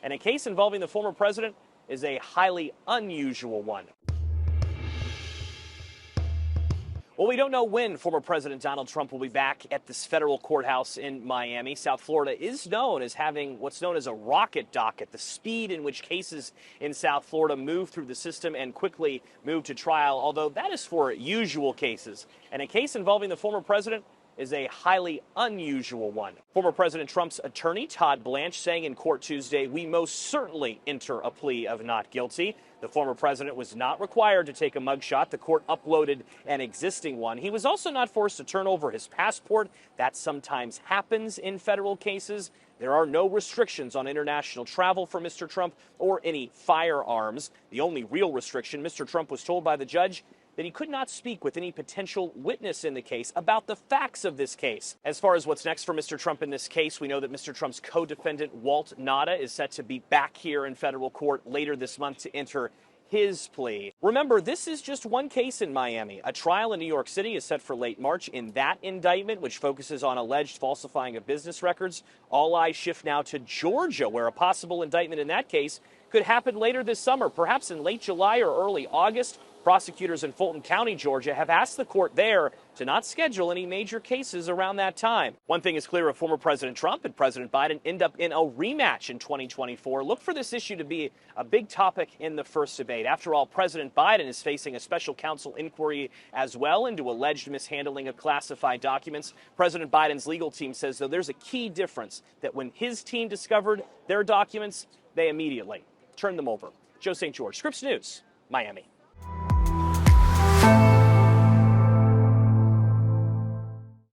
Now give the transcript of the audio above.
and a case involving the former president is a highly unusual one. Well, we don't know when former President Donald Trump will be back at this federal courthouse in Miami. South Florida is known as having what's known as a rocket docket, the speed in which cases in South Florida move through the system and quickly move to trial, although that is for usual cases. And a case involving the former president is a highly unusual one. Former President Trump's attorney, Todd Blanche, saying in court Tuesday, "We most certainly enter a plea of not guilty." The former president was not required to take a mugshot. The court uploaded an existing one. He was also not forced to turn over his passport. That sometimes happens in federal cases. There are no restrictions on international travel for Mr. Trump or any firearms. The only real restriction, Mr. Trump was told by the judge that he could not speak with any potential witness in the case about the facts of this case. As far as what's next for Mr. Trump in this case, we know that Mr. Trump's co-defendant, Walt Nauta, is set to be back here in federal court later this month to enter his plea. Remember, this is just one case in Miami. A trial in New York City is set for late March. In that indictment, which focuses on alleged falsifying of business records, all eyes shift now to Georgia, where a possible indictment in that case could happen later this summer, perhaps in late July or early August. Prosecutors in Fulton County, Georgia, have asked the court there to not schedule any major cases around that time. One thing is clear: if former President Trump and President Biden end up in a rematch in 2024, look for this issue to be a big topic in the first debate. After all, President Biden is facing a special counsel inquiry as well into alleged mishandling of classified documents. President Biden's legal team says, though, there's a key difference, that when his team discovered their documents, they immediately turned them over. Joe St. George, Scripps News, Miami.